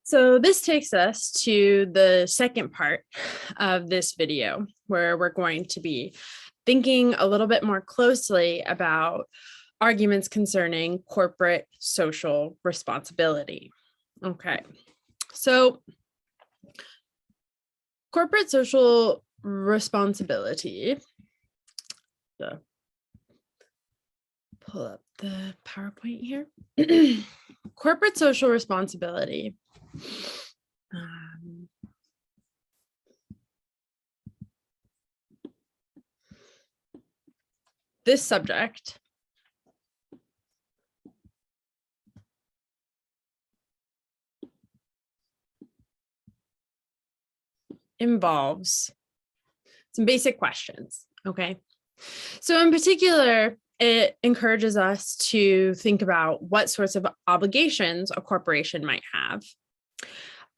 So this takes us to the second part of this video, where we're going to be thinking a little bit more closely about arguments concerning corporate social responsibility. Okay, so corporate social responsibility, pull up the PowerPoint here. Corporate social responsibility. This subject involves some basic questions, okay? So in particular, it encourages us to think about what sorts of obligations a corporation might have.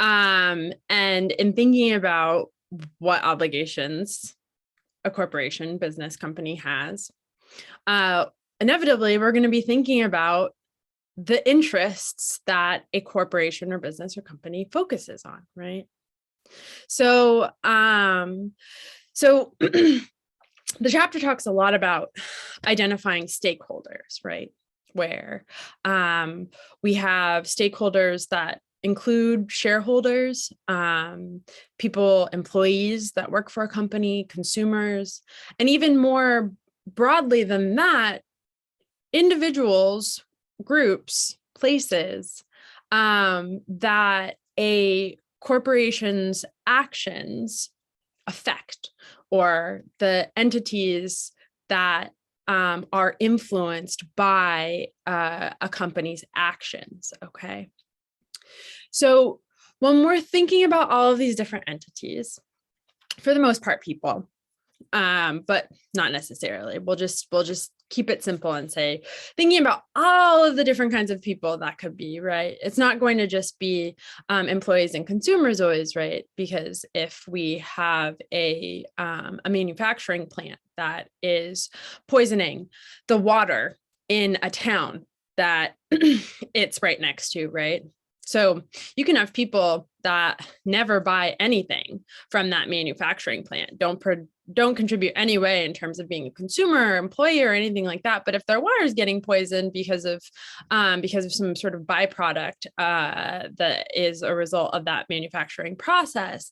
And in thinking about what obligations a corporation, business, company has, inevitably, we're going to be thinking about the interests that a corporation or business or company focuses on, right? So, the chapter talks a lot about identifying stakeholders, right? Where we have stakeholders that include shareholders, people, employees that work for a company, consumers, and even more broadly than that, individuals, groups, places that a corporation's actions affect, or the entities that are influenced by a company's actions, okay? So when we're thinking about all of these different entities, for the most part, people, but not necessarily, we'll just keep it simple and say, thinking about all of the different kinds of people that could be, right? It's not going to just be employees and consumers always, right? Because if we have a manufacturing plant that is poisoning the water in a town that it's right next to, right? So you can have people that never buy anything from that manufacturing plant, don't contribute any way in terms of being a consumer or employee or anything like that. But if their water is getting poisoned because of some sort of byproduct that is a result of that manufacturing process,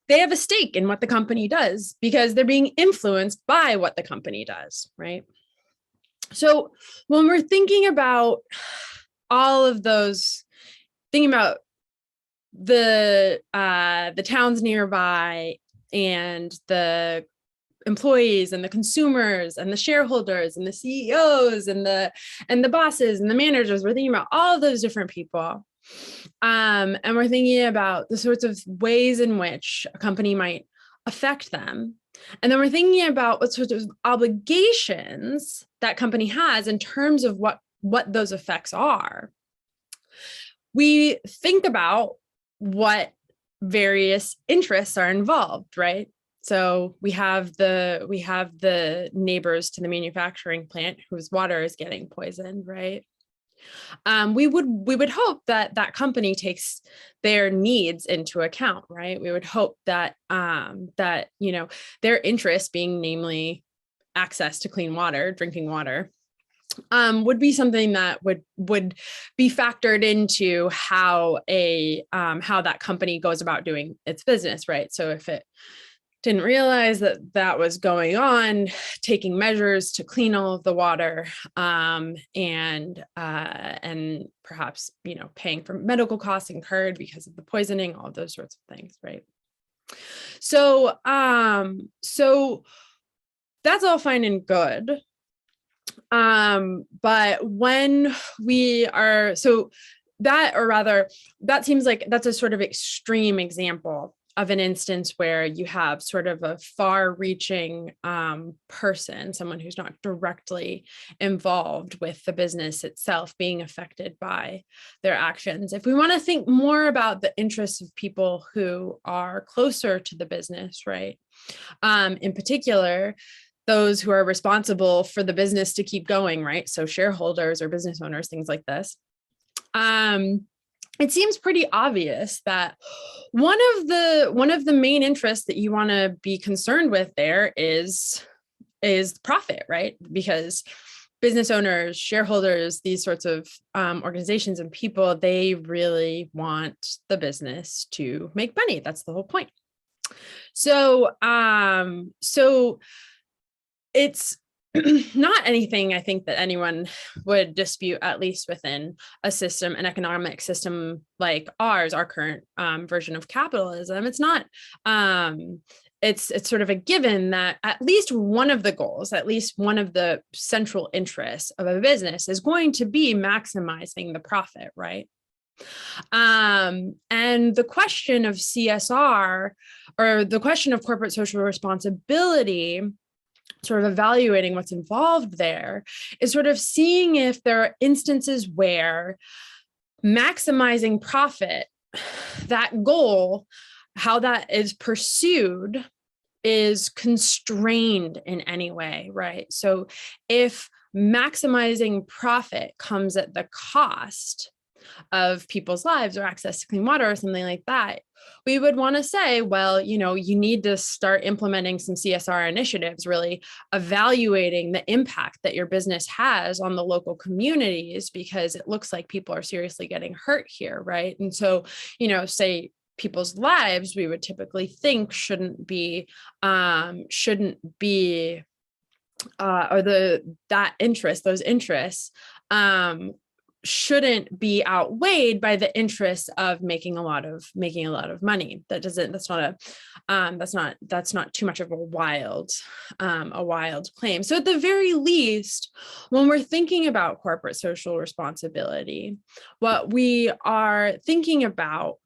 they have a stake in what the company does because they're being influenced by what the company does, right? So when we're thinking about all of those, thinking about the towns nearby and the employees and the consumers and the shareholders and the CEOs and the bosses and the managers, we're thinking about all of those different people. And we're thinking about the sorts of ways in which a company might affect them. And then we're thinking about what sorts of obligations that company has in terms of what those effects are. We think about what various interests are involved, right? So we have the neighbors to the manufacturing plant whose water is getting poisoned, right? We would hope that that company takes their needs into account, right? We would hope that their interest, being namely access to clean water, drinking water, would be something that would be factored into how that company goes about doing its business, right? So if it didn't realize that was going on, taking measures to clean all of the water, and perhaps paying for medical costs incurred because of the poisoning, all of those sorts of things, right? So that's all fine and good. But when we are, that seems like that's a sort of extreme example of an instance where you have sort of a far-reaching person, someone who's not directly involved with the business itself being affected by their actions. If we want to think more about the interests of people who are closer to the business, right? In particular, those who are responsible for the business to keep going, right? So shareholders or business owners, things like this. it seems pretty obvious that one of the main interests that you want to be concerned with there is profit, right? Because business owners, shareholders, these sorts of organizations and people, they really want the business to make money. That's the whole point. So it's not anything I think that anyone would dispute, at least within a system, an economic system like ours, our current version of capitalism. It's not, it's sort of a given that at least one of the goals, at least one of the central interests of a business is going to be maximizing the profit, right? And the question of CSR, or the question of corporate social responsibility, sort of evaluating what's involved there, is sort of seeing if there are instances where maximizing profit, that goal, how that is pursued, is constrained in any way, right? So if maximizing profit comes at the cost of people's lives or access to clean water or something like that, we would want to say, well, you know, you need to start implementing some CSR initiatives, really evaluating the impact that your business has on the local communities, because it looks like people are seriously getting hurt here, right? And so, you know, say people's lives, we would typically think shouldn't be or those interests shouldn't be outweighed by the interest of making a lot of money. That's not too much of a wild claim. So at the very least, when we're thinking about corporate social responsibility, what we are thinking about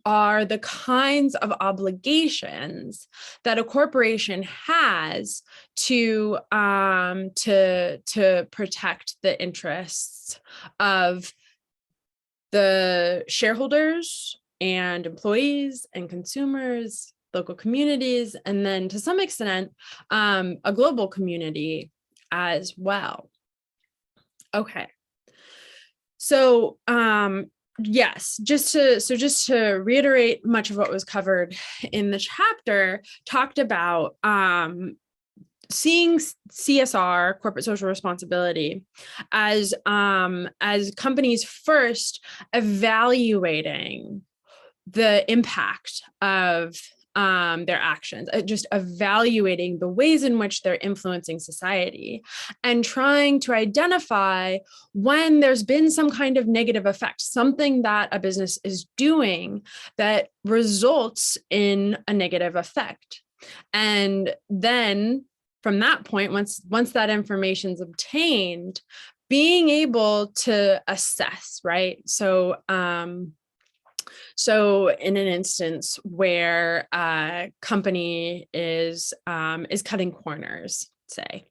are the kinds of obligations that a corporation has to protect the interests of the shareholders and employees and consumers, local communities, and then to some extent, a global community as well. Okay. So, yes, just to reiterate, much of what was covered in the chapter talked about seeing CSR, corporate social responsibility, as companies first evaluating the impact of their actions, just evaluating the ways in which they're influencing society, and trying to identify when there's been some kind of negative effect, something that a business is doing that results in a negative effect. And then from that point, once that information is obtained, being able to assess, right? So in an instance where a company is cutting corners, say,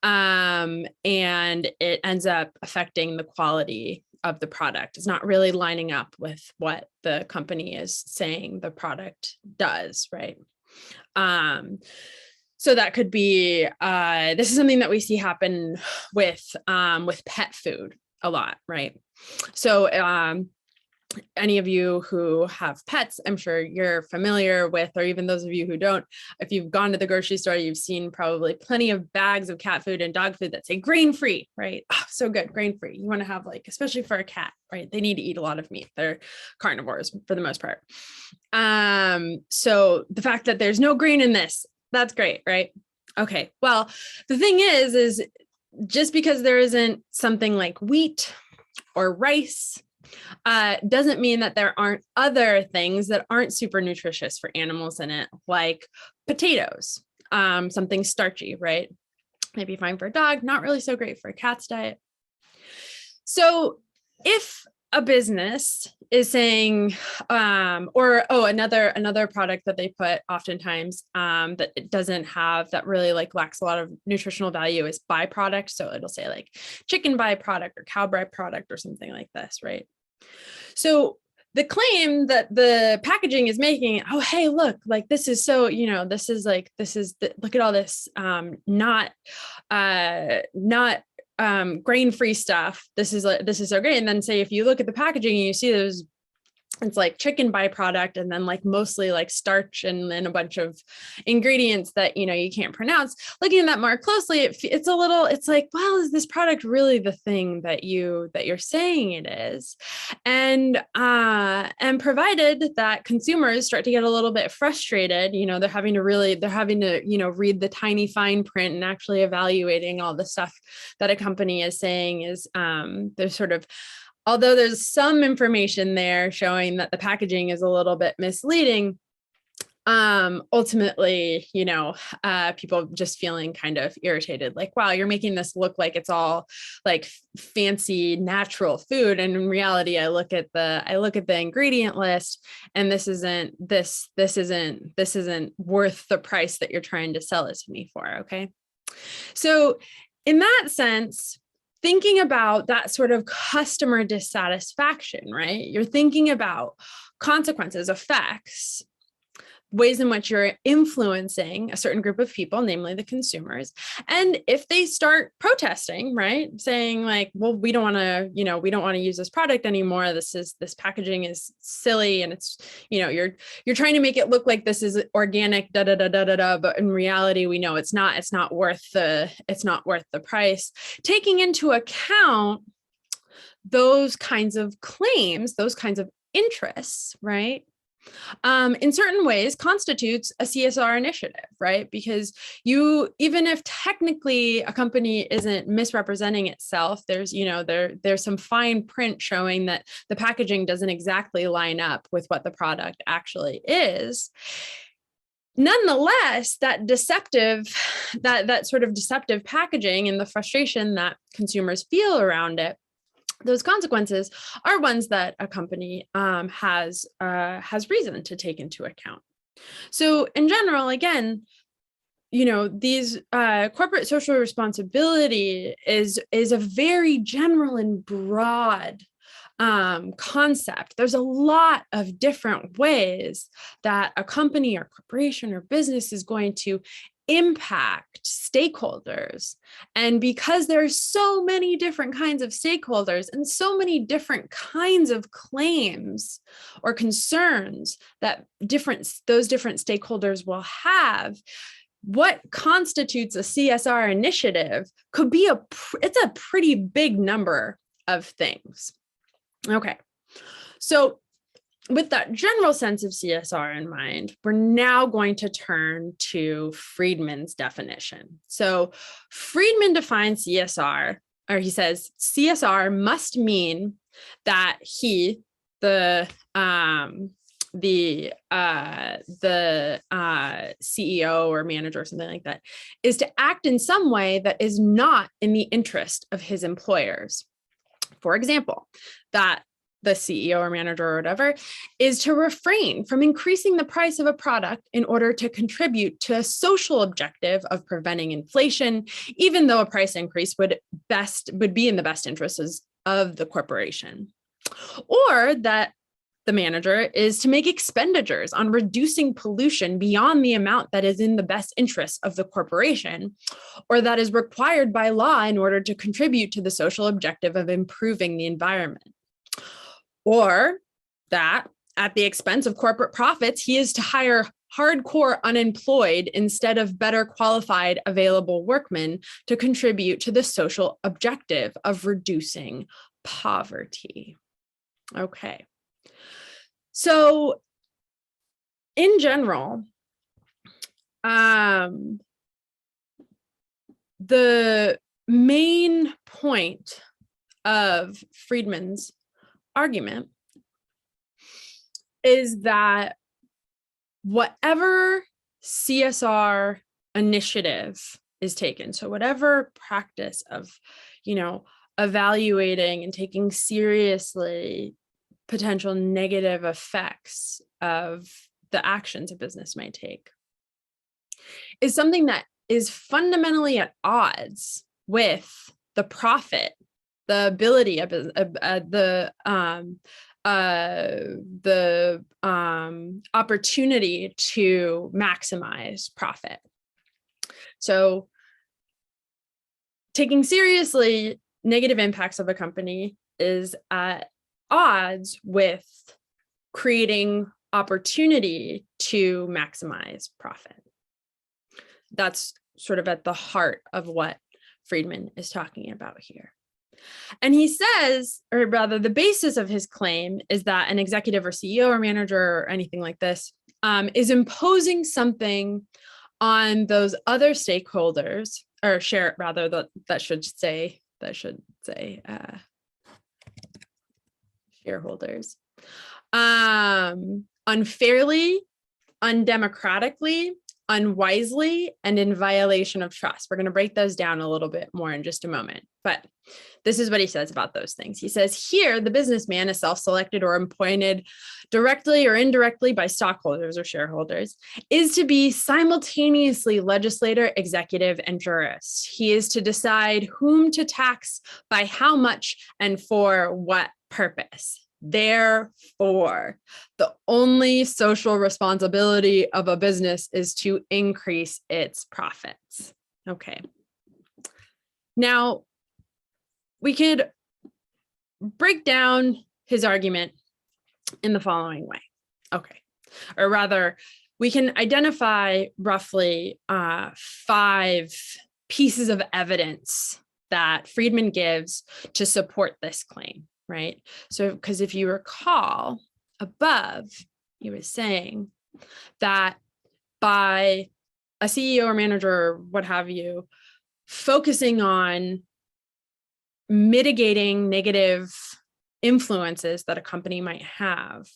and it ends up affecting the quality of the product, it's not really lining up with what the company is saying the product does, right? So that could be, this is something that we see happen with pet food a lot, right? So any of you who have pets, I'm sure you're familiar with, or even those of you who don't, if you've gone to the grocery store, you've seen probably plenty of bags of cat food and dog food that say grain-free, right? Oh, so good, grain-free. You want to have, like, especially for a cat, right? They need to eat a lot of meat. They're carnivores for the most part. So the fact that there's no grain in this, that's great, right? Okay, well, the thing is just because there isn't something like wheat or rice doesn't mean that there aren't other things that aren't super nutritious for animals in it, like potatoes, something starchy, right? Maybe fine for a dog, not really so great for a cat's diet. So if a business is saying, another product that they put oftentimes that it doesn't have, that really lacks a lot of nutritional value, is byproduct. So it'll say like chicken byproduct or cow byproduct or something like this, right? So the claim that the packaging is making, oh, hey, look, like this is so, look at all this, not grain-free stuff. This is so great. And then say, if you look at the packaging and you see those it's like chicken byproduct and then like mostly like starch and then a bunch of ingredients that, you know, you can't pronounce. Looking at that more closely, it's a little, it's like, well, is this product really the thing that you're saying it is? And provided that consumers start to get a little bit frustrated, you know, they're having to, you know, read the tiny fine print and actually evaluating all the stuff that a company is saying is, there's sort of, although there's some information there showing that the packaging is a little bit misleading, ultimately, you know, people just feeling kind of irritated, like, wow, you're making this look like it's all like fancy natural food. And in reality, I look at the ingredient list and this isn't worth the price that you're trying to sell it to me for. Okay. So in that sense, thinking about that sort of customer dissatisfaction, right? You're thinking about consequences, effects, ways in which you're influencing a certain group of people, namely the consumers. And if they start protesting, right, saying like, well, we don't want to use this product anymore. This packaging is silly. And it's, you know, you're trying to make it look like this is organic, da, da, da, da, da, da. But in reality, we know it's not worth the price. Taking into account those kinds of claims, those kinds of interests, right? In certain ways constitutes a CSR initiative, right? Because even if technically a company isn't misrepresenting itself, there's some fine print showing that the packaging doesn't exactly line up with what the product actually is. Nonetheless, that sort of deceptive packaging and the frustration that consumers feel around it, those consequences are ones that a company has reason to take into account. So in general, again, you know, these corporate social responsibility is a very general and broad concept. There's a lot of different ways that a company or corporation or business is going to impact stakeholders. And because there's so many different kinds of stakeholders and so many different kinds of claims or concerns that those different stakeholders will have, what constitutes a CSR initiative could be it's a pretty big number of things. Okay, so with that general sense of CSR in mind, we're now going to turn to Friedman's definition. So Friedman defines CSR, or he says CSR must mean that the CEO or manager or something like that, is to act in some way that is not in the interest of his employers. For example, that the CEO or manager or whatever is to refrain from increasing the price of a product in order to contribute to a social objective of preventing inflation, even though a price increase would be in the best interests of the corporation. Or that the manager is to make expenditures on reducing pollution beyond the amount that is in the best interest of the corporation, or that is required by law in order to contribute to the social objective of improving the environment. Or that at the expense of corporate profits, he is to hire hardcore unemployed instead of better qualified available workmen to contribute to the social objective of reducing poverty. Okay. So in general, the main point of Friedman's argument is that whatever CSR initiative is taken, so whatever practice of, you know, evaluating and taking seriously potential negative effects of the actions a business might take, is something that is fundamentally at odds with the profit, the ability of the opportunity to maximize profit. So taking seriously negative impacts of a company is at odds with creating opportunity to maximize profit. That's sort of at the heart of what Friedman is talking about here. And he says, or rather the basis of his claim is that an executive or CEO or manager or anything like this is imposing something on those other stakeholders, or share rather, that should say shareholders, unfairly, undemocratically, unwisely, and in violation of trust. We're going to break those down a little bit more in just a moment, but this is what he says about those things. He says, here, the businessman is self-selected or appointed directly or indirectly by stockholders or shareholders, is to be simultaneously legislator, executive, and jurist. He is to decide whom to tax by how much and for what purpose. Therefore, the only social responsibility of a business is to increase its profits. Okay. Now, we could break down his argument in the following way. Okay. Or rather, we can identify roughly 5 pieces of evidence that Friedman gives to support this claim, right? So, because if you recall above, he was saying that by a CEO or manager or what have you, focusing on mitigating negative influences that a company might have,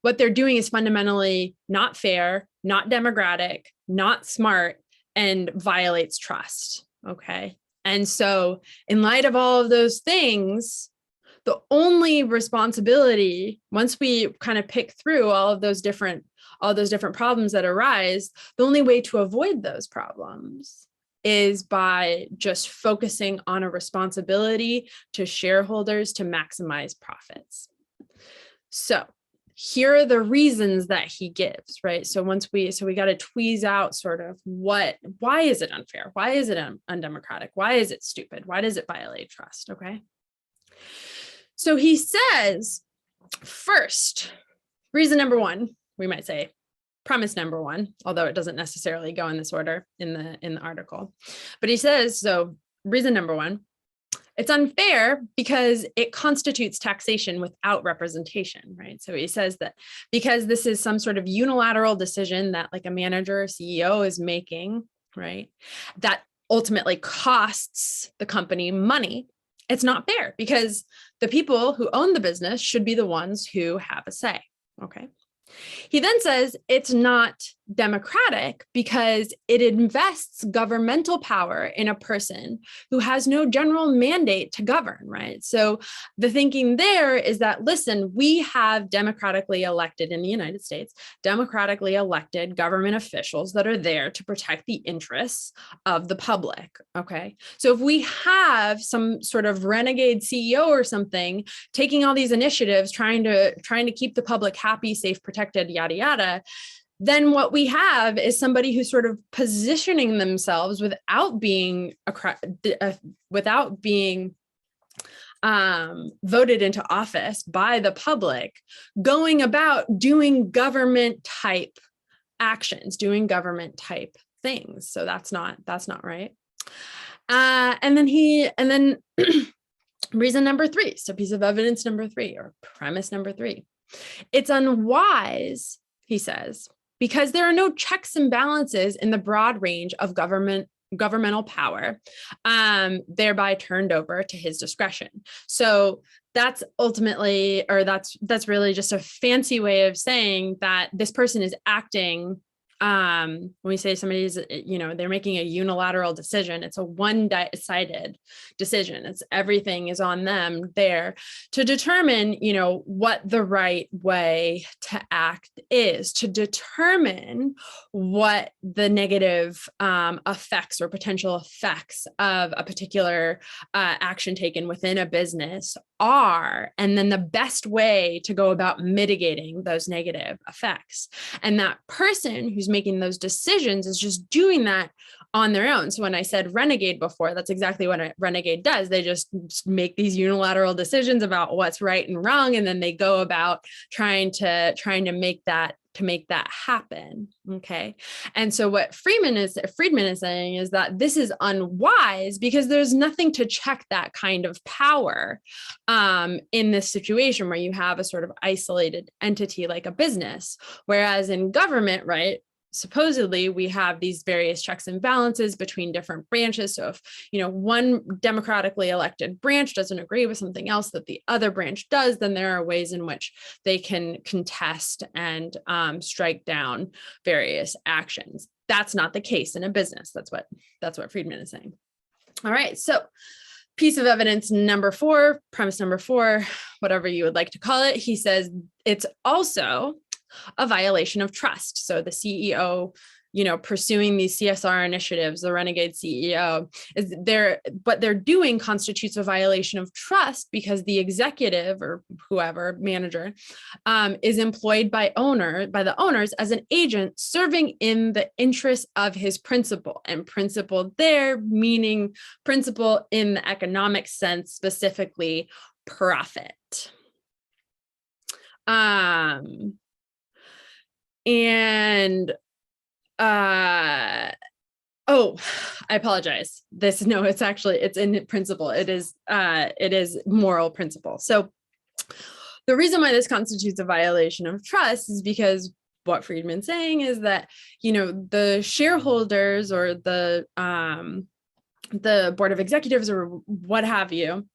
what they're doing is fundamentally not fair, not democratic, not smart, and violates trust. Okay. And so in light of all of those things, the only responsibility, once we kind of pick through all those different problems that arise, the only way to avoid those problems is by just focusing on a responsibility to shareholders to maximize profits. So here are the reasons that he gives, right? So we got to tweeze out sort of why is it unfair? Why is it undemocratic? Why is it stupid? Why does it violate trust? Okay. So he says, first, reason number 1, we might say premise number 1, although it doesn't necessarily go in this order in the article. But he says, so reason number 1, it's unfair because it constitutes taxation without representation, right? So he says that because this is some sort of unilateral decision that like a manager or CEO is making, right, that ultimately costs the company money, it's not fair because the people who own the business should be the ones who have a say, okay? He then says it's not democratic because it invests governmental power in a person who has no general mandate to govern, right? So the thinking there is that, listen, we have democratically elected in the United States, democratically elected government officials that are there to protect the interests of the public, okay? So if we have some sort of renegade CEO or something taking all these initiatives, trying to keep the public happy, safe, protected, yada, yada, then what we have is somebody who's sort of positioning themselves without being voted into office by the public, going about doing government type actions, doing government type things. So that's not right. And then reason number 3, so piece of evidence number 3 or premise number 3, it's unwise, he says, because there are no checks and balances in the broad range of governmental power, thereby turned over to his discretion. So that's ultimately, or that's really just a fancy way of saying that this person is acting. When we say somebody's, they're making a unilateral decision, it's a one-sided decision. It's everything is on them there to determine, what the right way to act is, to determine what the negative effects or potential effects of a particular action taken within a business are, and then the best way to go about mitigating those negative effects. And that person who's making those decisions is just doing that on their own. So when I said renegade before, that's exactly what a renegade does. They just make these unilateral decisions about what's right and wrong, and then they go about trying to make that happen. Okay. And so what Friedman is saying is that this is unwise because there's nothing to check that kind of power in this situation where you have a sort of isolated entity like a business. Whereas in government, right, supposedly we have these various checks and balances between different branches. So if, one democratically elected branch doesn't agree with something else that the other branch does, then there are ways in which they can contest and strike down various actions. That's not the case in a business. That's what Friedman is saying. All right. So piece of evidence number 4, premise number 4, whatever you would like to call it. He says it's also a violation of trust. So the CEO, pursuing these CSR initiatives, the renegade CEO, what they're doing constitutes a violation of trust because the executive or whoever, manager, is employed by the owners as an agent serving in the interest of his principal, and principal there meaning principal in the economic sense, specifically profit. And I apologize. It's in principle. It is moral principle. So the reason why this constitutes a violation of trust is because what Friedman's saying is that, the shareholders or the board of executives or what have you,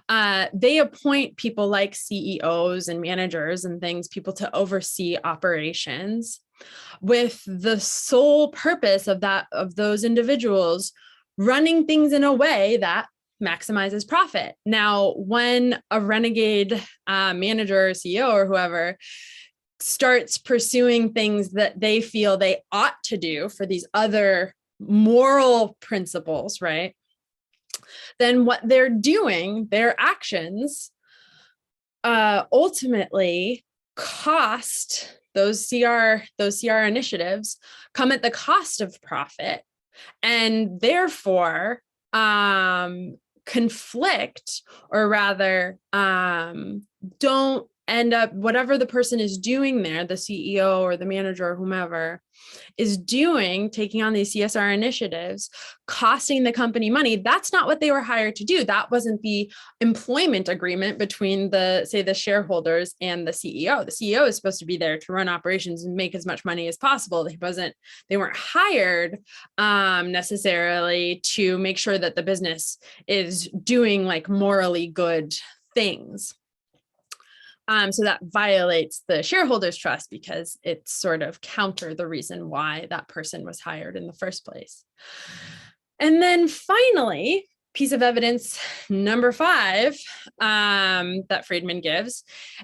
they appoint people like CEOs and managers and people to oversee operations with the sole purpose of those individuals running things in a way that maximizes profit. Now, when a renegade manager or CEO or whoever starts pursuing things that they feel they ought to do for these other moral principles, right? Then what they're doing, their actions, ultimately cost those CR initiatives come at the cost of profit, and therefore conflict, or rather don't end up, whatever the person is doing there, the CEO or the manager or whomever is doing, taking on these CSR initiatives, costing the company money. That's not what they were hired to do. That wasn't the employment agreement between the shareholders and the CEO. The CEO is supposed to be there to run operations and make as much money as possible. They weren't hired necessarily to make sure that the business is doing like morally good things. So that violates the shareholders' trust because it's sort of counter the reason why that person was hired in the first place. And then finally, piece of evidence number 5 that Friedman gives,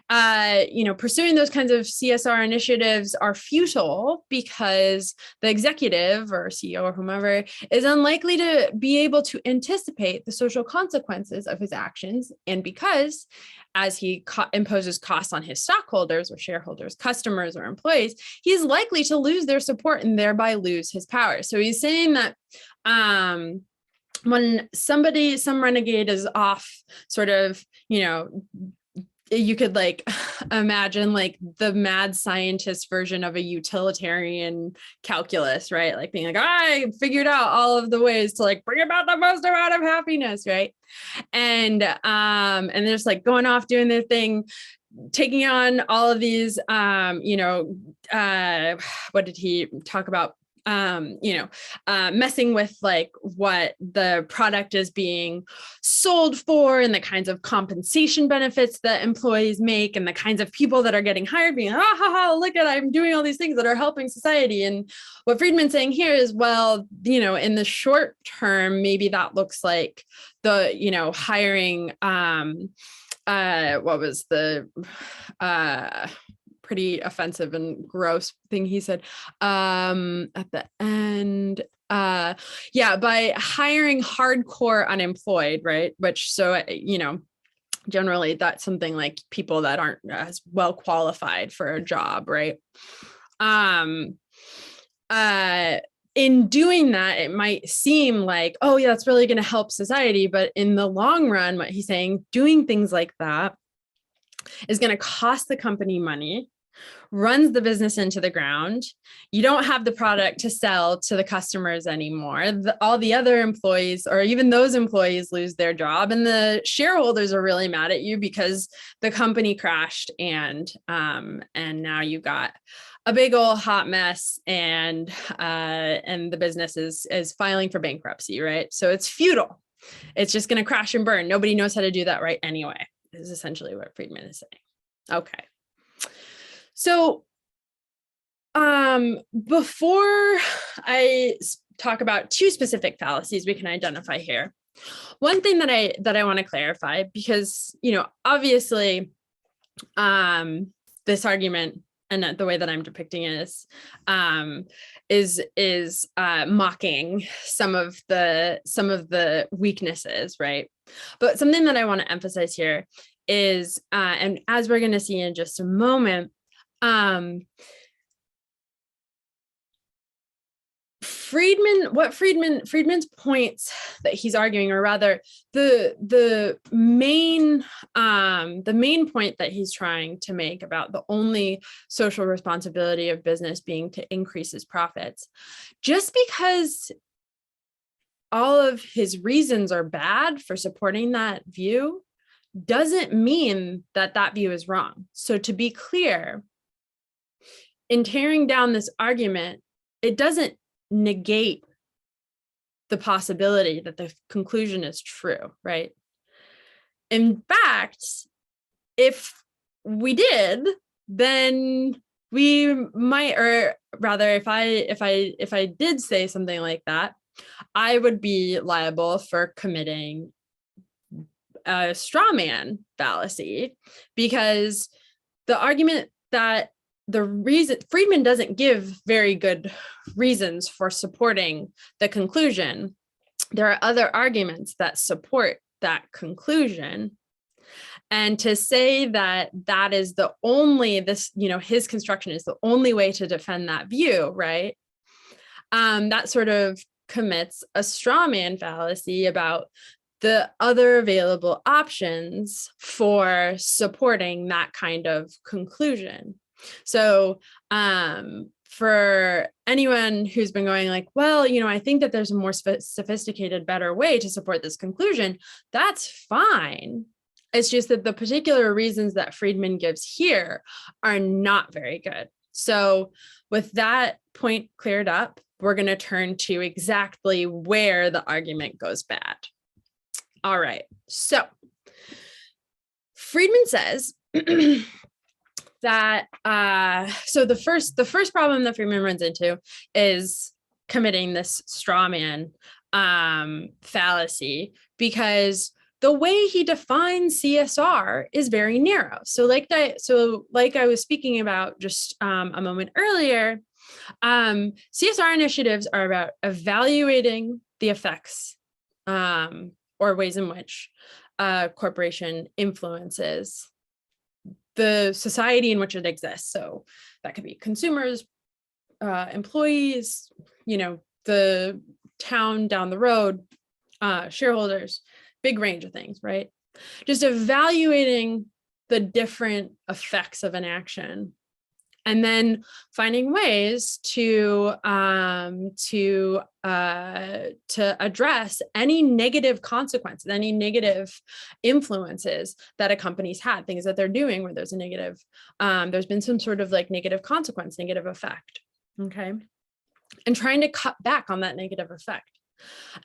pursuing those kinds of CSR initiatives are futile because the executive or CEO or whomever is unlikely to be able to anticipate the social consequences of his actions, and because as he imposes costs on his stockholders or shareholders, customers or employees, he's likely to lose their support and thereby lose his power. So he's saying that when some renegade is off sort of, you could like imagine like the mad scientist version of a utilitarian calculus, right? Like being like, I figured out all of the ways to like bring about the most amount of happiness, right? And they're just like going off doing their thing, taking on all of these, what did he talk about? Messing with like what the product is being sold for and the kinds of compensation benefits that employees make and the kinds of people that are getting hired being, look at, I'm doing all these things that are helping society. And what Friedman's saying here is, well, in the short term, maybe that looks like the, hiring, what was the, pretty offensive and gross thing he said at the end, by hiring hardcore unemployed, right? Which, so generally that's something like people that aren't as well qualified for a job, right? in doing that, it might seem like, oh yeah, that's really going to help society. But in the long run, what he's saying, doing things like that is going to cost the company money, runs the business into the ground. You don't have the product to sell to the customers anymore. All the other employees, or even those employees, lose their job, and the shareholders are really mad at you because the company crashed, and now you've got a big old hot mess, and the business is filing for bankruptcy, right? So it's futile. It's just going to crash and burn. Nobody knows how to do that right anyway, is essentially what Friedman is saying. Okay. So before I talk about two specific fallacies we can identify here, one thing that I want to clarify, because, obviously this argument and the way that I'm depicting it is mocking some of the weaknesses, right? But something that I want to emphasize here is, and as we're going to see in just a moment, Friedman's points that he's arguing, or rather the main point that he's trying to make about the only social responsibility of business being to increase his profits, just because all of his reasons are bad for supporting that view doesn't mean that that view is wrong. So to be clear, in tearing down this argument, it doesn't negate the possibility that the conclusion is true, right? In fact, if we did, then we might, or rather, if I did say something like that, I would be liable for committing a straw man fallacy, because the argument that the reason Friedman doesn't give very good reasons for supporting the conclusion. There are other arguments that support that conclusion. And to say that that is the only, his construction is the only way to defend that view, right? That sort of commits a straw man fallacy about the other available options for supporting that kind of conclusion. So for anyone who's been going like, well, I think that there's a more sophisticated, better way to support this conclusion, that's fine. It's just that the particular reasons that Friedman gives here are not very good. So with that point cleared up, we're going to turn to exactly where the argument goes bad. All right. So Friedman says that so the first problem that Friedman runs into is committing this straw man fallacy, because the way he defines CSR is very narrow. So like I was speaking about just a moment earlier, CSR initiatives are about evaluating the effects or ways in which a corporation influences the society in which it exists. So that could be consumers, employees, the town down the road, shareholders, big range of things, right? Just evaluating the different effects of an action, and then finding ways to address any negative consequences, any negative influences that a company's had, things that they're doing where there's a negative, there's been some sort of like negative consequence, negative effect, okay? And trying to cut back on that negative effect.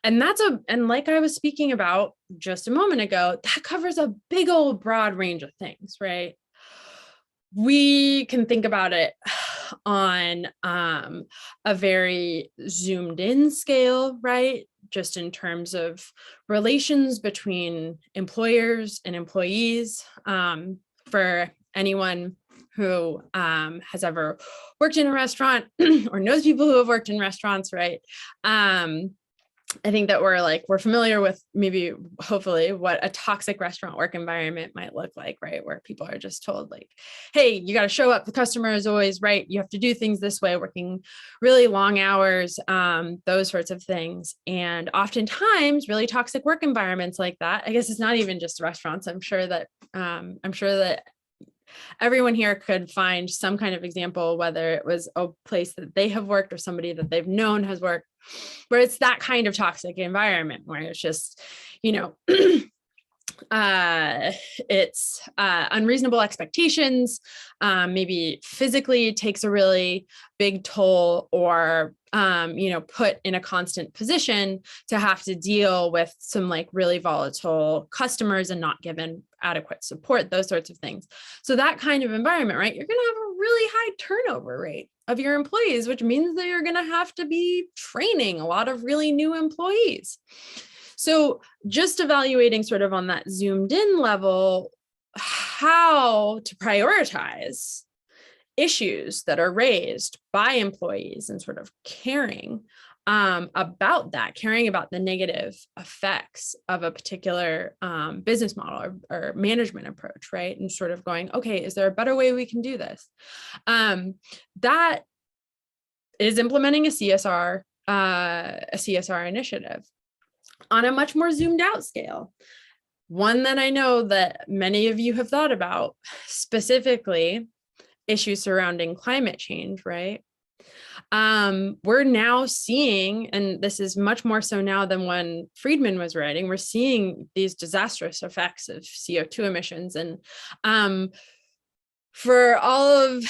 And and like I was speaking about just a moment ago, that covers a big old broad range of things, right? We can think about it on a very zoomed in scale, right? Just in terms of relations between employers and employees. For anyone who has ever worked in a restaurant or knows people who have worked in restaurants, right? I think that we're familiar with, maybe hopefully, what a toxic restaurant work environment might look like, right? Where people are just told like, hey, you got to show up. The customer is always right. You have to do things this way, working really long hours, those sorts of things. And oftentimes really toxic work environments like that, I guess it's not even just restaurants. I'm sure that everyone here could find some kind of example, whether it was a place that they have worked or somebody that they've known has worked, where it's that kind of toxic environment where it's just, it's unreasonable expectations, maybe physically takes a really big toll, or put in a constant position to have to deal with some like really volatile customers and not given adequate support, those sorts of things. So that kind of environment, right, you're going to have a really high turnover rate of your employees, which means that you're going to have to be training a lot of really new employees. So just evaluating sort of on that zoomed in level, how to prioritize issues that are raised by employees and sort of caring about that, caring about the negative effects of a particular business model or management approach, right? And sort of going, okay, is there a better way we can do this? That is implementing a CSR initiative on a much more zoomed out scale. One that I know that many of you have thought about, specifically issues surrounding climate change, right? We're now seeing, and this is much more so now than when Friedman was writing, we're seeing these disastrous effects of CO2 emissions. And for all of,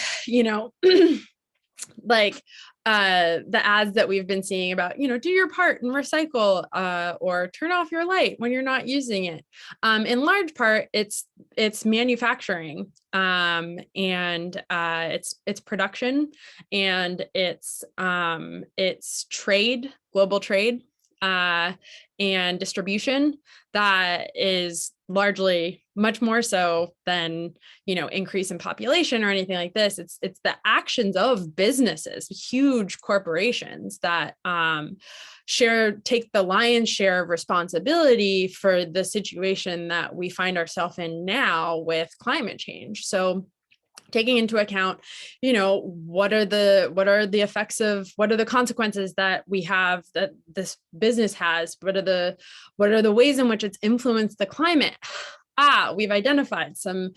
like the ads that we've been seeing about, do your part and recycle, or turn off your light when you're not using it. In large part, it's manufacturing, and it's production, and it's trade, global trade, and distribution that is largely much more so than, increase in population or anything like this. It's the actions of businesses, huge corporations that take the lion's share of responsibility for the situation that we find ourselves in now with climate change. So taking into account, what are the effects of, what are the consequences that we have, that this business has, what are the ways in which it's influenced the climate. We've identified some,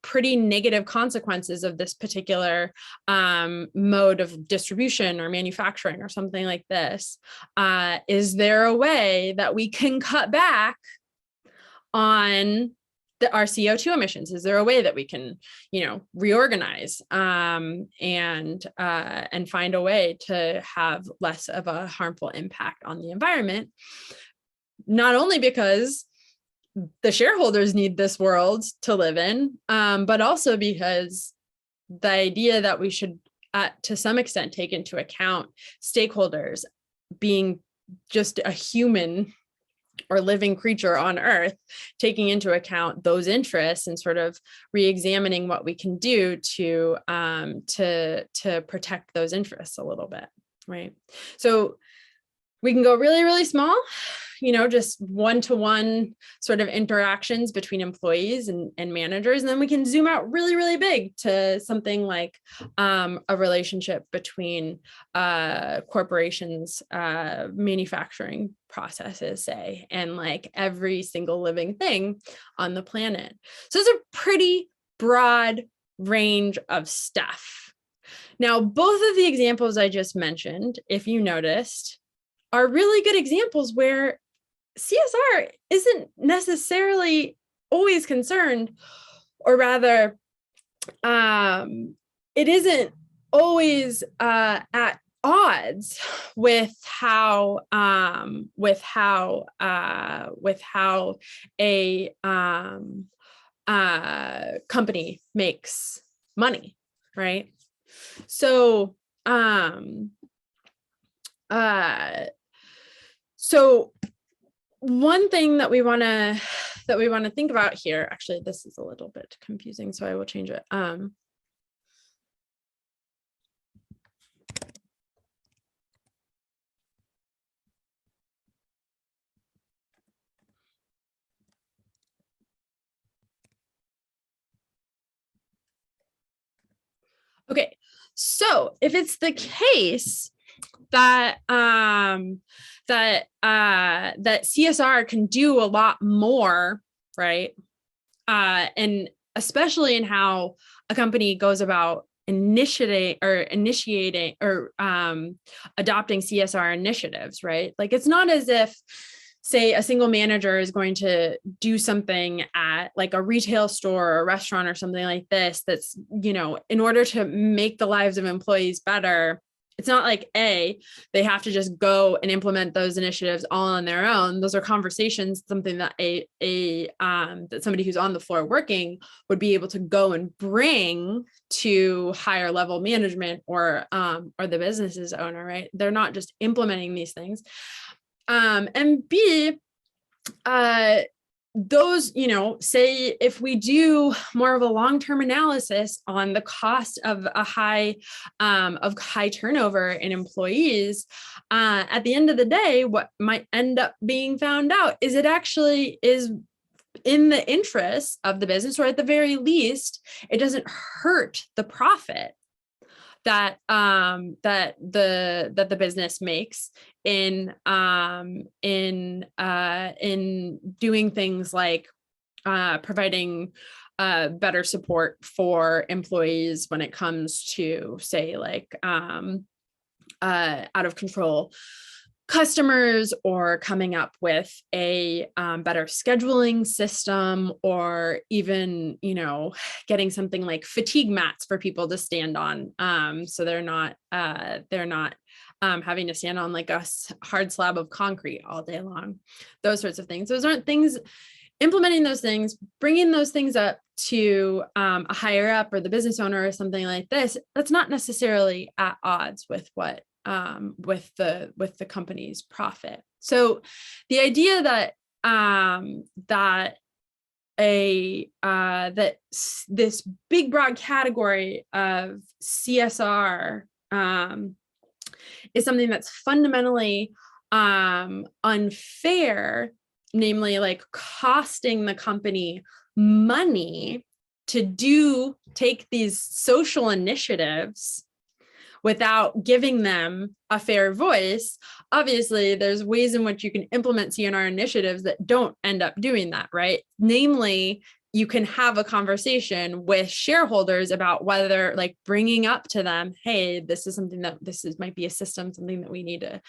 pretty negative consequences of this particular mode of distribution or manufacturing or something like this. Is there a way that we can cut back on our CO2 emissions? Is there a way that we can, reorganize and find a way to have less of a harmful impact on the environment? Not only because the shareholders need this world to live in, but also because the idea that we should, to some extent, take into account stakeholders being just a human or living creature on Earth, taking into account those interests and sort of re-examining what we can do to protect those interests a little bit, right? So we can go really, really small, just one-to-one sort of interactions between employees and managers. And then we can zoom out really, really big to something like a relationship between corporations, manufacturing processes, say, and like every single living thing on the planet. So it's a pretty broad range of stuff. Now, both of the examples I just mentioned, if you noticed, are really good examples where CSR isn't necessarily always concerned, or rather, it isn't always at odds with how a company makes money, right? So so one thing that we want to think about here, actually, this is a little bit confusing, so I will change it. Okay, so if it's the case that that CSR can do a lot more, right? And especially in how a company goes about initiating or adopting CSR initiatives, right? Like, it's not as if, say, a single manager is going to do something at like a retail store or a restaurant or something like this that's, in order to make the lives of employees better. It's not like they have to just go and implement those initiatives all on their own. Those are conversations, something that that somebody who's on the floor working would be able to go and bring to higher level management or the business's owner, right? They're not just implementing these things. And B, those, say if we do more of a long-term analysis on the cost of high turnover in employees, at the end of the day, what might end up being found out is it actually is in the interest of the business, or at the very least, it doesn't hurt the profit that the business makes in doing things like providing better support for employees when it comes to, say, like out of control customers, or coming up with a better scheduling system, or even, getting something like fatigue mats for people to stand on. So they're not having to stand on like a hard slab of concrete all day long, those sorts of things. Those aren't things, implementing those things, bringing those things up to a higher up or the business owner or something like this. That's not necessarily at odds with what with the company's profit. So the idea that this big broad category of CSR is something that's fundamentally unfair, namely like costing the company money to take these social initiatives without giving them a fair voice. Obviously, there's ways in which you can implement CNR initiatives that don't end up doing that, right? Namely, you can have a conversation with shareholders about whether, like, bringing up to them, hey, this is something that might be a system, something that we need to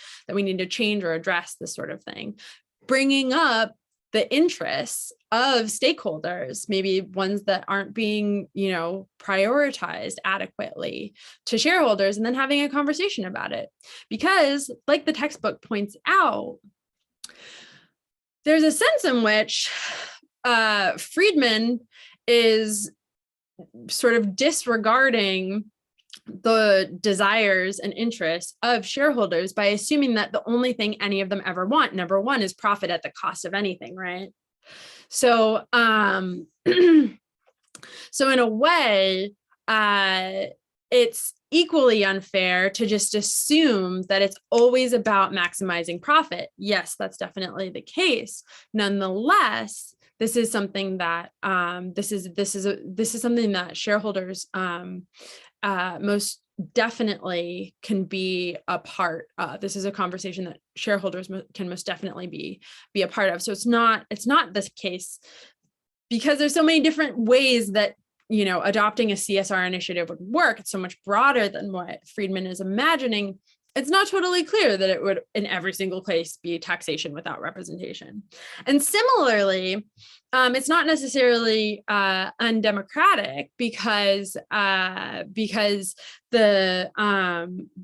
change or address, this sort of thing. Bringing up the interests of stakeholders, maybe ones that aren't being, prioritized adequately to shareholders, and then having a conversation about it. Because, like the textbook points out, there's a sense in which Friedman is sort of disregarding the desires and interests of shareholders by assuming that the only thing any of them ever want, number one, is profit at the cost of anything, right? So, so in a way, it's equally unfair to just assume that it's always about maximizing profit. Yes, that's definitely the case. Nonetheless, this is something that this is something that shareholders most definitely can be a part of. This is a conversation that shareholders can most definitely be a part of. So it's not this case, because there's so many different ways that, adopting a CSR initiative would work. It's so much broader than what Friedman is imagining. It's not totally clear that it would, in every single case, be taxation without representation. And similarly, it's not necessarily undemocratic, because the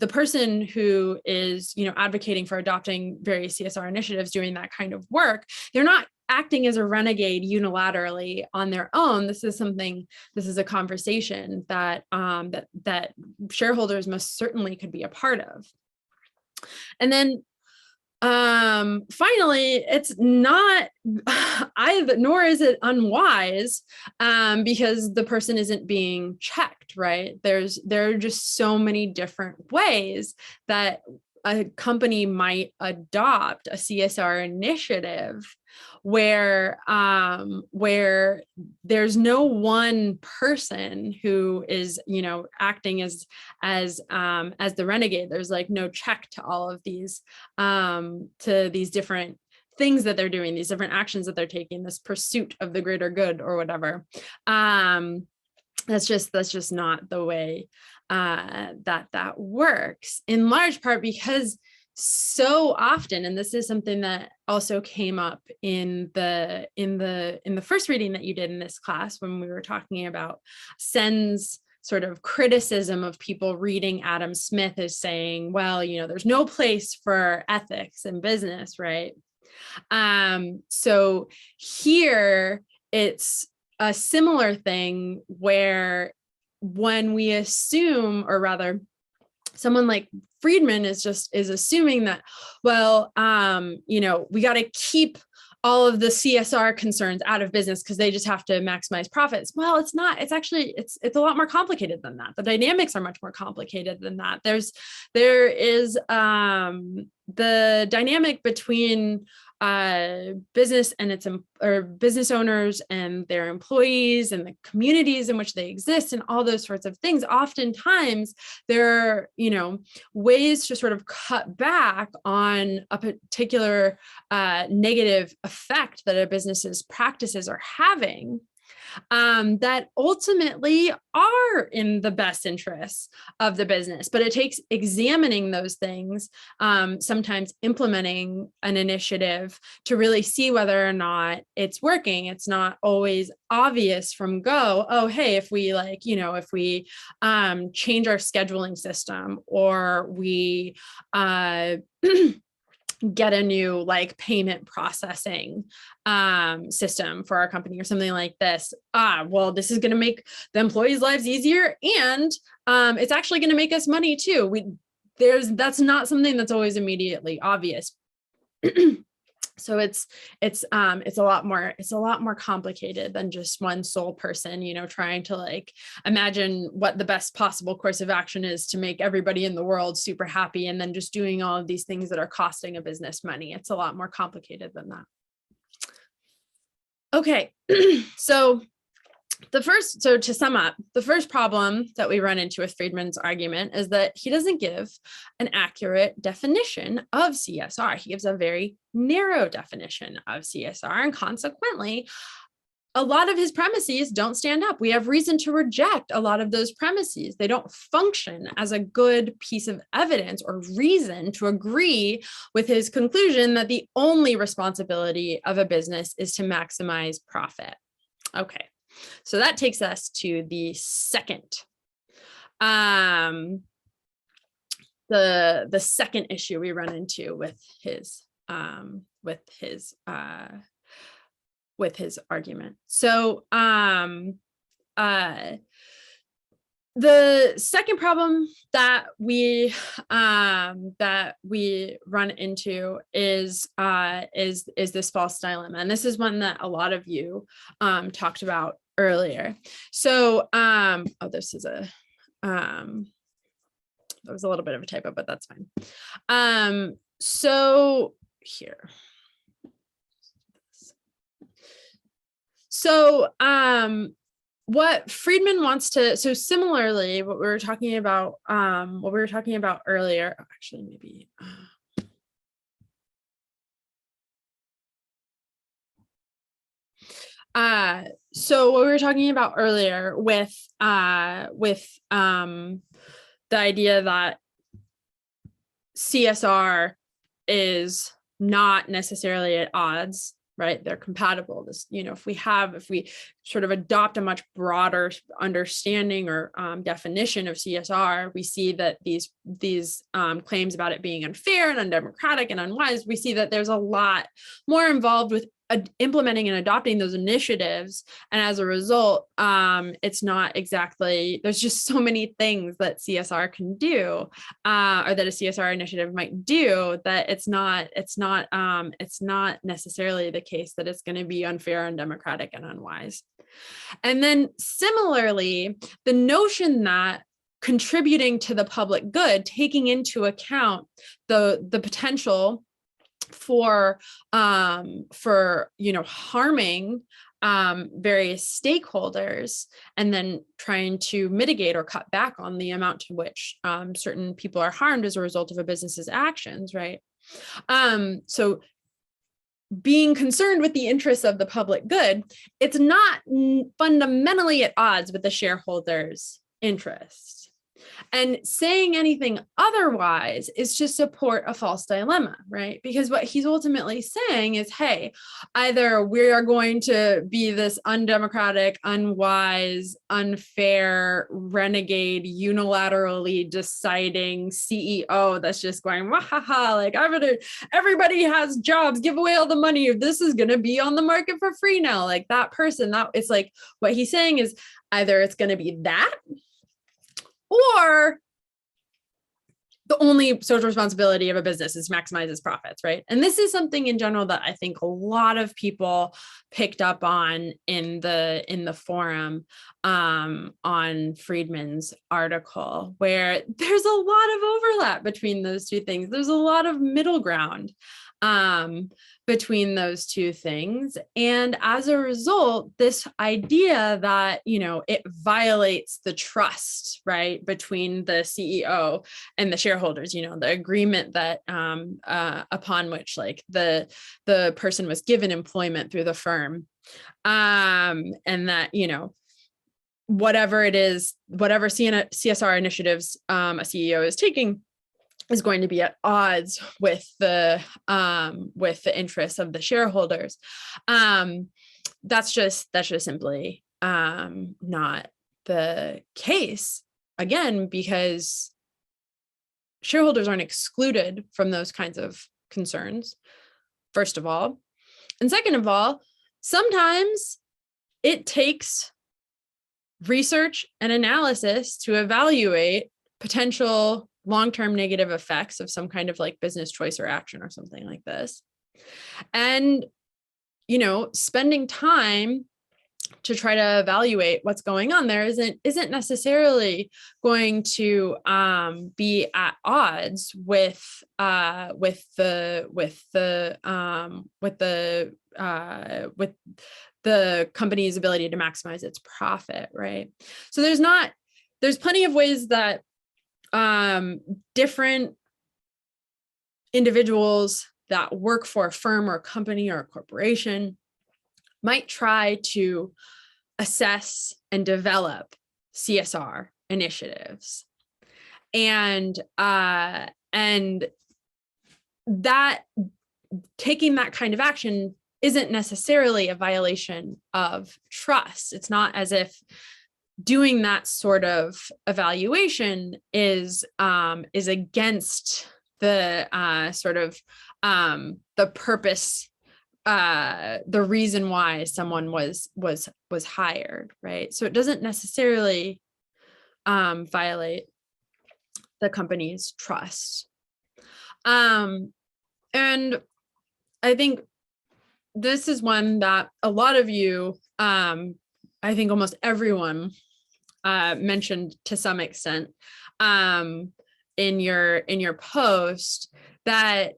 person who is, advocating for adopting various CSR initiatives, doing that kind of work, they're not acting as a renegade unilaterally on their own. This is a conversation that that shareholders most certainly could be a part of. And then finally, it's not either, nor is it unwise, because the person isn't being checked, right? There are just so many different ways that a company might adopt a CSR initiative where there's no one person who is, acting as the renegade. There's like no check to all of these to these different things that they're doing, these different actions that they're taking, this pursuit of the greater good or whatever. That's just not the way that works, in large part because so often, and this is something that also came up in the first reading that you did in this class when we were talking about Sen's sort of criticism of people reading Adam Smith as saying, well, there's no place for ethics in business, right? So here it's a similar thing where when we assume, or rather someone like Friedman is assuming that, well, we got to keep all of the CSR concerns out of business because they just have to maximize profits. Well, it's not. It's actually, it's a lot more complicated than that. The dynamics are much more complicated than that. There is the dynamic between business and business owners and their employees and the communities in which they exist and all those sorts of things. Oftentimes there are, ways to sort of cut back on a particular negative effect that a business's practices are having, that ultimately are in the best interests of the business. But it takes examining those things, sometimes implementing an initiative to really see whether or not it's working. It's not always obvious from go, oh, hey, if we change our scheduling system, or we get a new payment processing system for our company or something like this. Well, this is going to make the employees' lives easier, and it's actually going to make us money too. That's not something that's always immediately obvious. So it's a lot more complicated than just one sole person, trying to imagine what the best possible course of action is to make everybody in the world super happy, and then just doing all of these things that are costing a business money. It's a lot more complicated than that. Okay, so to sum up, the first problem that we run into with Friedman's argument is that he doesn't give an accurate definition of CSR. He gives a very narrow definition of CSR, and consequently, a lot of his premises don't stand up. We have reason to reject a lot of those premises. They don't function as a good piece of evidence or reason to agree with his conclusion that the only responsibility of a business is to maximize profit. Okay. So that takes us to the second, the second issue we run into with his argument. So the second problem that we run into is this false dilemma, and this is one that a lot of you talked about earlier. So this is that was a little bit of a typo, but that's fine. So here. So what Friedman wants to, so similarly, what we were talking about earlier, actually maybe, so what we were talking about earlier with the idea that CSR is not necessarily at odds, right? They're compatible. This, if we sort of adopt a much broader understanding or definition of CSR, we see that these claims about it being unfair and undemocratic and unwise, we see that there's a lot more involved with implementing and adopting those initiatives. And as a result, it's not exactly, there's just so many things that CSR can do, or that a CSR initiative might do, that it's not necessarily the case that it's going to be unfair, undemocratic, and unwise. And then similarly, the notion that contributing to the public good, taking into account the potential for harming various stakeholders, and then trying to mitigate or cut back on the amount to which certain people are harmed as a result of a business's actions, right? So being concerned with the interests of the public good, it's not fundamentally at odds with the shareholders' interests. And saying anything otherwise is to support a false dilemma, right? Because what he's ultimately saying is, hey, either we are going to be this undemocratic, unwise, unfair, renegade, unilaterally deciding CEO that's just going, wahaha, like everybody has jobs, give away all the money. This is going to be on the market for free now. Like that person, that it's like what he's saying is either it's going to be that, or the only social responsibility of a business is maximize its profits, right? And this is something in general that I think a lot of people picked up on in the forum on Friedman's article, where there's a lot of overlap between those two things. There's a lot of middle ground between those two things. And as a result, this idea that, it violates the trust, right, between the CEO and the shareholders, the agreement that upon which like the person was given employment through the firm, and that, whatever it is, whatever CSR initiatives a CEO is taking is going to be at odds with the interests of the shareholders. That's just simply not the case, again, because shareholders aren't excluded from those kinds of concerns, first of all. And second of all, sometimes it takes research and analysis to evaluate potential long-term negative effects of some kind of like business choice or action or something like this. And, spending time to try to evaluate what's going on there isn't necessarily going to be at odds with the company's ability to maximize its profit, right? So there's plenty of ways that different individuals that work for a firm or a company or a corporation might try to assess and develop CSR initiatives. And that taking that kind of action isn't necessarily a violation of trust. It's not as if doing that sort of evaluation is against the the purpose, the reason why someone was hired, right? So it doesn't necessarily violate the company's trust. And I think this is one that a lot of you, I think almost everyone mentioned to some extent in your post, that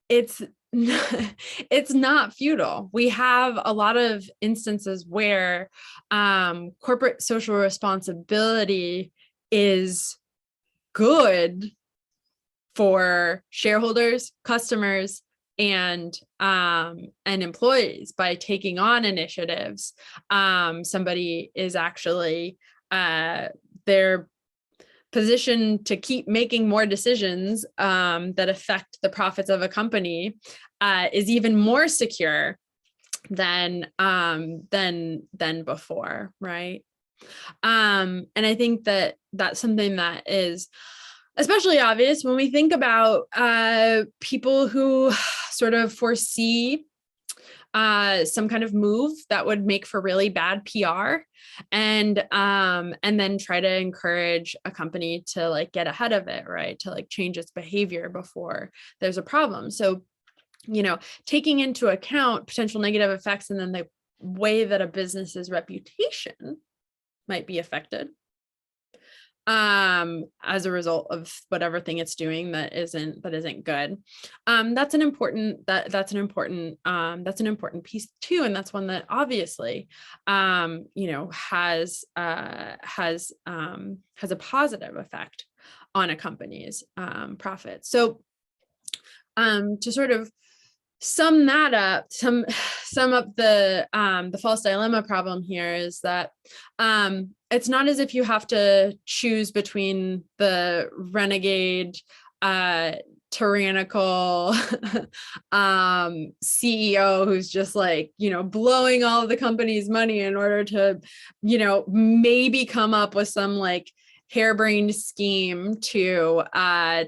it's it's not futile. We have a lot of instances where corporate social responsibility is good for shareholders, customers, and employees. By taking on initiatives, somebody is actually they're positioned to keep making more decisions that affect the profits of a company, is even more secure than before, right? And I think that that's something that is especially obvious when we think about people who sort of foresee some kind of move that would make for really bad PR, and then try to encourage a company to like get ahead of it, right? To like change its behavior before there's a problem. So, taking into account potential negative effects and then the way that a business's reputation might be affected as a result of whatever thing it's doing that isn't good. That's an important piece too, and that's one that obviously has a positive effect on a company's profits. So to sort of sum that up, sum up the false dilemma problem here is that it's not as if you have to choose between the renegade tyrannical CEO who's just like, blowing all of the company's money in order to, maybe come up with some like harebrained scheme to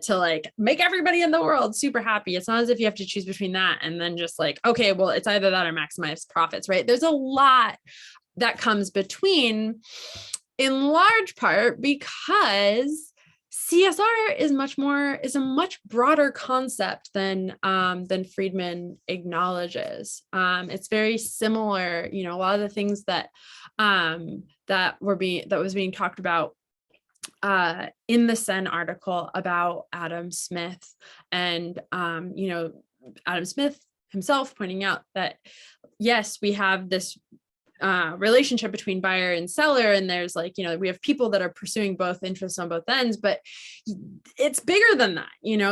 like make everybody in the world super happy. It's not as if you have to choose between that and then just like, okay, well, it's either that or maximize profits, right? There's a lot that comes between, in large part because CSR is a much broader concept than Friedman acknowledges. It's very similar, a lot of the things that was being talked about in the Sen article about Adam Smith, and Adam Smith himself pointing out that yes, we have this relationship between buyer and seller, and there's like, we have people that are pursuing both interests on both ends, but it's bigger than that.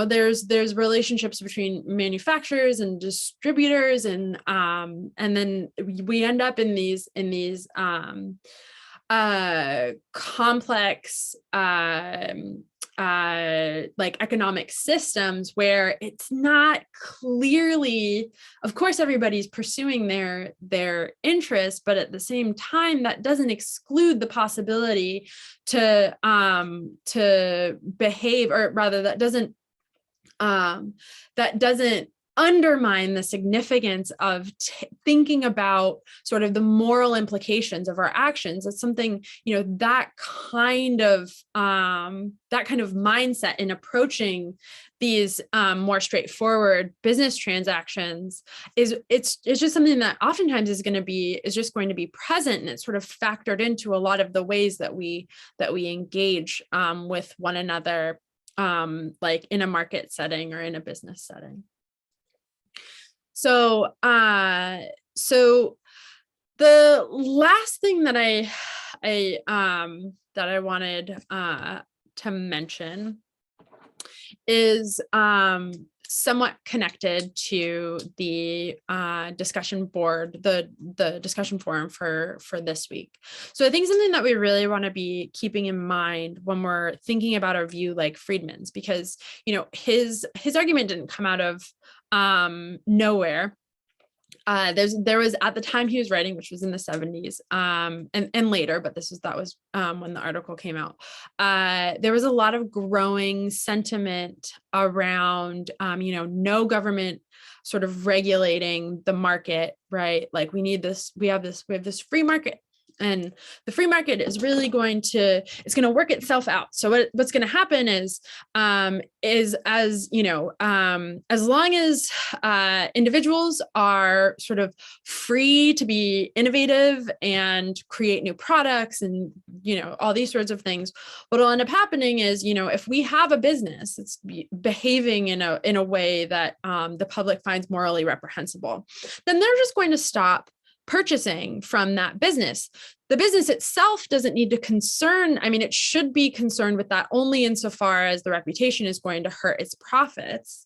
There's relationships between manufacturers and distributors, and then we end up in these complex like economic systems where it's not clearly, of course, everybody's pursuing their interests, but at the same time, that doesn't exclude the possibility to behave, or rather that doesn't undermine the significance of thinking about sort of the moral implications of our actions. It's something, that kind of mindset in approaching these more straightforward business transactions it's just something that oftentimes is just going to be present, and it's sort of factored into a lot of the ways that we engage with one another, like in a market setting or in a business setting. So, the last thing that I wanted to mention is somewhat connected to the discussion board, the discussion forum for this week. So I think something that we really want to be keeping in mind when we're thinking about our view like Friedman's, because his argument didn't come out of nowhere. There was, at the time he was writing, which was in the 70s, and later, but that was when the article came out. There was a lot of growing sentiment around, no government sort of regulating the market, right? Like we have this free market. And the free market is really going to work itself out. So what's going to happen is as long as individuals are sort of free to be innovative and create new products and, all these sorts of things, what'll end up happening is, if we have a business that's behaving in a way that the public finds morally reprehensible, then they're just going to stop purchasing from that business. The business itself doesn't need to it should be concerned with that only insofar as the reputation is going to hurt its profits.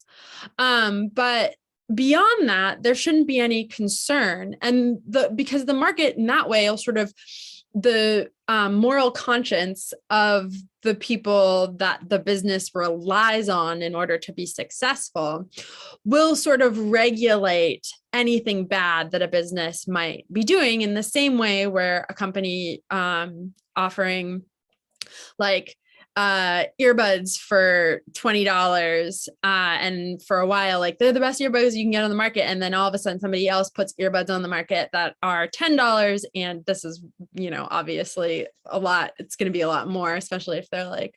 But beyond that, there shouldn't be any concern. And because the market in that way will sort of, the moral conscience of the people that the business relies on in order to be successful will sort of regulate anything bad that a business might be doing, in the same way where a company offering like earbuds for $20 and for a while, like they're the best earbuds you can get on the market, and then all of a sudden somebody else puts earbuds on the market that are $10, and this is obviously a lot, it's going to be a lot more, especially if they're like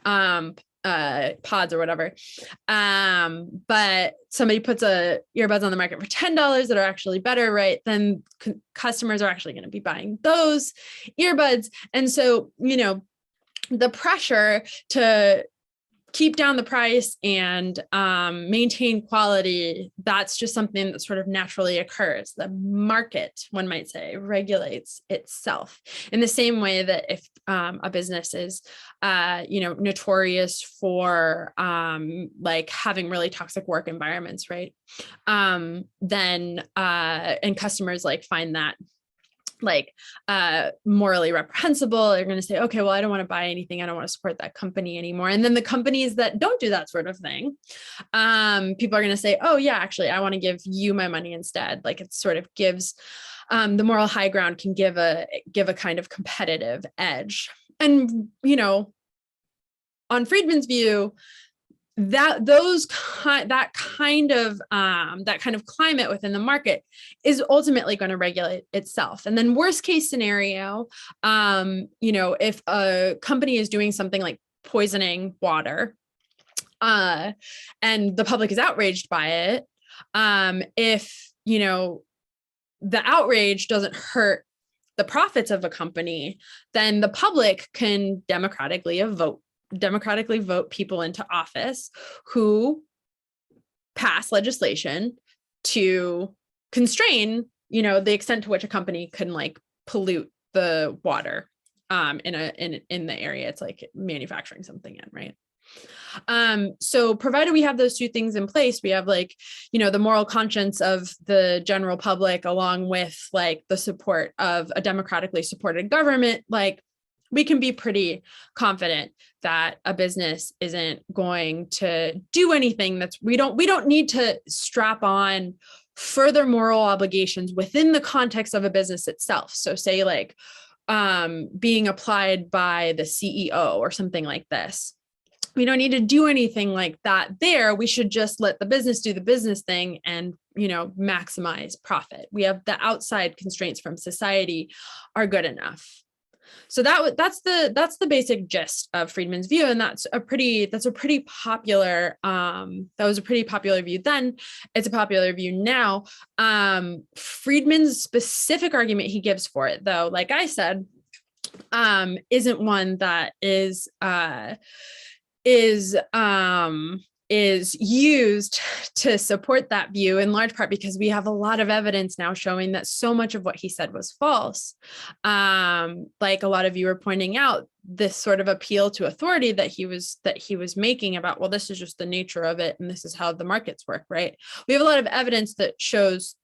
pods or whatever, but somebody puts earbuds on the market for $10 that are actually better, right? Then customers are actually going to be buying those earbuds. And so the pressure to keep down the price and maintain quality, that's just something that sort of naturally occurs. The market, one might say, regulates itself in the same way that if a business is, notorious for like having really toxic work environments, right? Then and customers like find that like morally reprehensible. They're going to say, okay, well, I don't want to buy anything. I don't want to support that company anymore. And then the companies that don't do that sort of thing, people are going to say, oh yeah, actually, I want to give you my money instead. Like it sort of gives the moral high ground can give a kind of competitive edge. And, on Friedman's view, that kind of climate within the market is ultimately going to regulate itself. And then worst case scenario, if a company is doing something like poisoning water, and the public is outraged by it, if the outrage doesn't hurt the profits of a company, then the public can democratically vote people into office who pass legislation to constrain, the extent to which a company can like pollute the water in the area it's like manufacturing something in, right? So provided we have those two things in place, we have like, the moral conscience of the general public, along with like the support of a democratically supported government, like we can be pretty confident that a business isn't going to do anything we don't need to strap on further moral obligations within the context of a business itself. So say like being applied by the CEO or something like this. We don't need to do anything like that there. We should just let the business do the business thing and, maximize profit. We have the outside constraints from society are good enough. So that's the basic gist of Friedman's view, and that was a pretty popular view then. It's a popular view now. Friedman's specific argument he gives for it, though, like I said, isn't one that is used to support that view, in large part because we have a lot of evidence now showing that so much of what he said was false. Like a lot of you are pointing out, this sort of appeal to authority that he was making about, well, this is just the nature of it and this is how the markets work, right? We have a lot of evidence that shows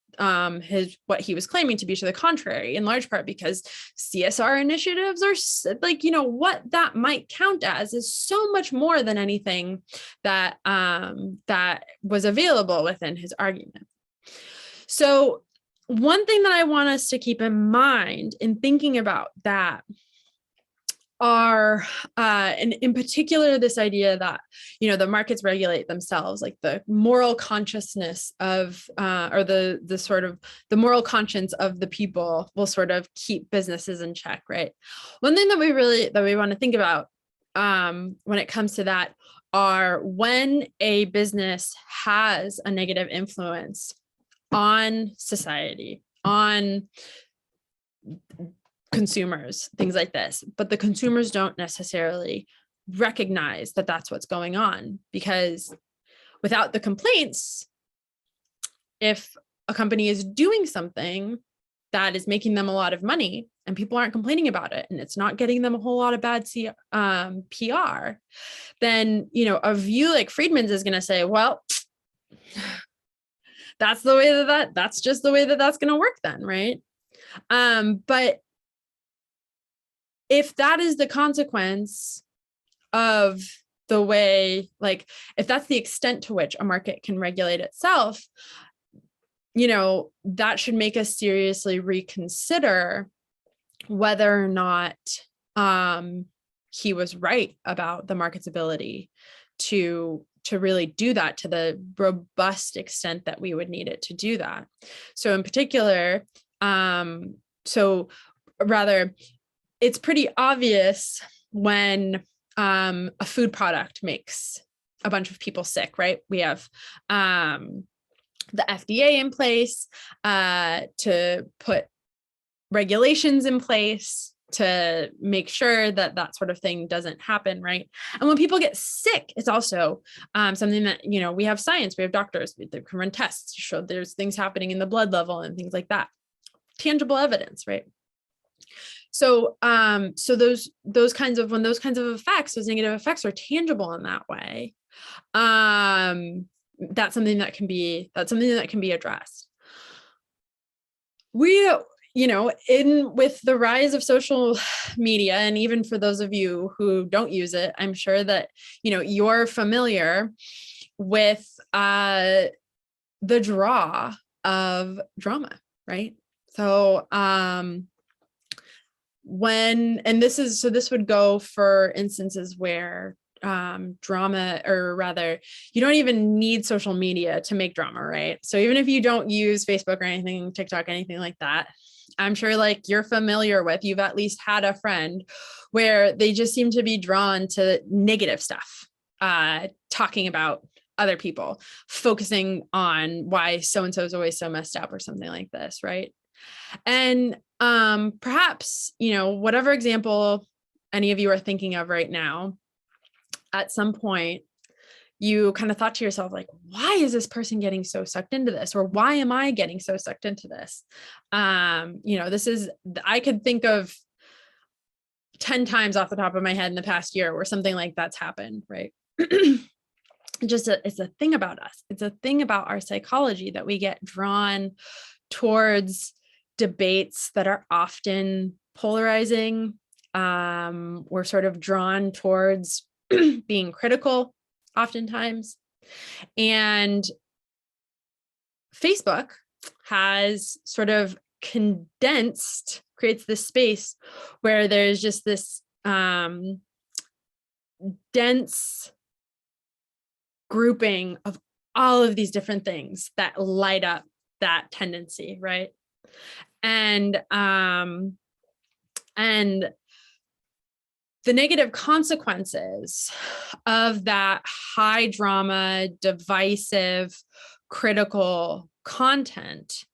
what he was claiming to be to the contrary, in large part because CSR initiatives are like, what that might count as is so much more than anything that that was available within his argument. So one thing that I want us to keep in mind in thinking about that are, and in particular, this idea that, the markets regulate themselves, like the moral consciousness of, or the sort of the moral conscience of the people will sort of keep businesses in check, right? One thing that we want to think about when it comes to that are when a business has a negative influence on society, on consumers, things like this, but the consumers don't necessarily recognize that that's what's going on, because without the complaints, if a company is doing something that is making them a lot of money and people aren't complaining about it and it's not getting them a whole lot of bad PR, then, a view like Friedman's is going to say, well, that's the way that's just the way that's going to work then, right? But if that is the consequence of the way, like, if that's the extent to which a market can regulate itself, that should make us seriously reconsider whether or not he was right about the market's ability to really do that to the robust extent that we would need it to do that. So in particular, it's pretty obvious when a food product makes a bunch of people sick, right? We have the FDA in place to put regulations in place to make sure that that sort of thing doesn't happen, right? And when people get sick, it's also something that, we have science, we have doctors that can run tests to show there's things happening in the blood level and things like that. Tangible evidence, right? So, so those kinds of effects, those negative effects are tangible in that way. That's something that can be addressed. We, with the rise of social media, and even for those of you who don't use it, I'm sure that, you're familiar with the draw of drama, right? So, this would go for instances where drama, or rather, you don't even need social media to make drama, right? So even if you don't use Facebook or anything, TikTok, anything like that, I'm sure you're familiar with, you've at least had a friend where they just seem to be drawn to negative stuff, talking about other people, focusing on why so-and-so is always so messed up or something like this, right? And perhaps, whatever example any of you are thinking of right now, at some point, you kind of thought to yourself, why is this person getting so sucked into this? Or why am I getting so sucked into this? I could think of 10 times off the top of my head in the past year where something like that's happened, right? It's a thing about us. It's a thing about our psychology that we get drawn towards debates that are often polarizing. We're sort of drawn towards being critical oftentimes. And Facebook has sort of creates this space where there's just this dense grouping of all of these different things that light up that tendency, right? And the negative consequences of that high drama, divisive, critical content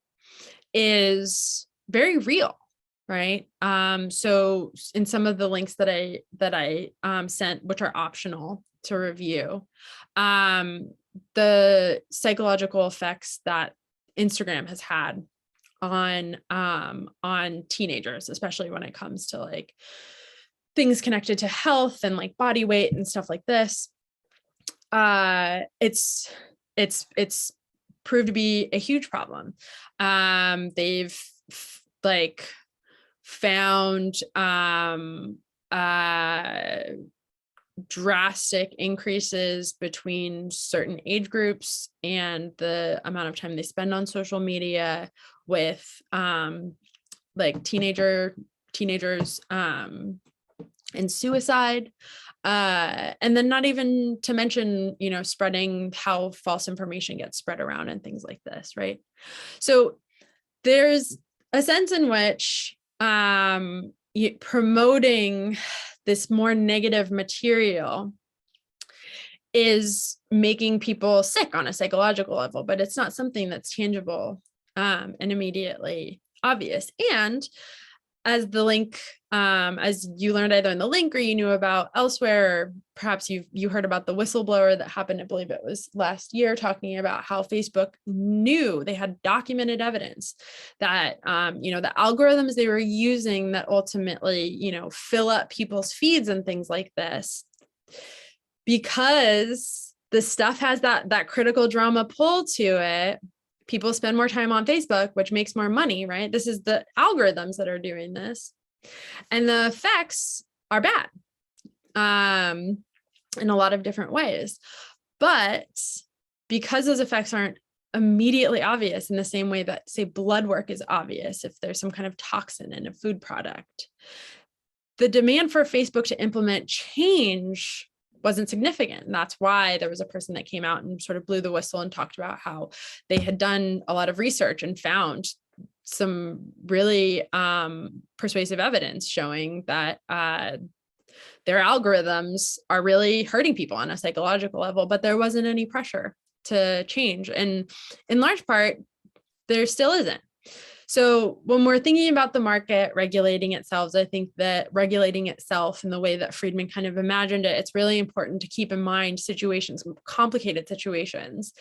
is very real, right? So in some of the links that I sent, which are optional to review, the psychological effects that Instagram has had on teenagers, especially when it comes to things connected to health and body weight and stuff like this. It's proved to be a huge problem. They've found drastic increases between certain age groups and the amount of time they spend on social media with teenagers and suicide, and then not even to mention spreading how false information gets spread around and things like this, right? So there's a sense in which promoting this more negative material is making people sick on a psychological level, but it's not something that's tangible and immediately obvious. And as the link, as you learned either in the link or you knew about elsewhere, or perhaps you heard about the whistleblower that happened, I believe it was last year, talking about how Facebook knew, they had documented evidence that, the algorithms they were using that ultimately, fill up people's feeds and things like this, because the stuff has that critical drama pull to it, people spend more time on Facebook, which makes more money, right? This is the algorithms that are doing this. And the effects are bad in a lot of different ways. But because those effects aren't immediately obvious in the same way that, say, blood work is obvious if there's some kind of toxin in a food product, the demand for Facebook to implement change wasn't significant. And that's why there was a person that came out and sort of blew the whistle and talked about how they had done a lot of research and found some really persuasive evidence showing that their algorithms are really hurting people on a psychological level, but there wasn't any pressure to change. And in large part, there still isn't. So when we're thinking about the market regulating itself, I think that regulating itself in the way that Friedman kind of imagined it, it's really important to keep in mind situations, complicated situations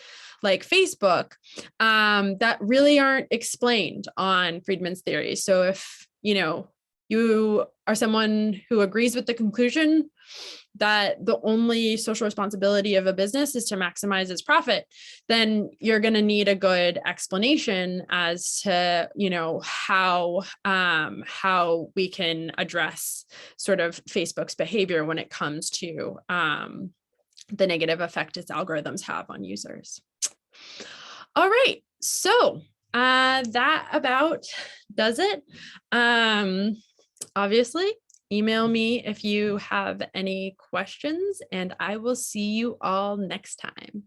like Facebook, that really aren't explained on Friedman's theory. So if, you are someone who agrees with the conclusion that the only social responsibility of a business is to maximize its profit, then you're going to need a good explanation as to, how we can address sort of Facebook's behavior when it comes to the negative effect its algorithms have on users. All right, so that about does it. Obviously, email me if you have any questions, and I will see you all next time.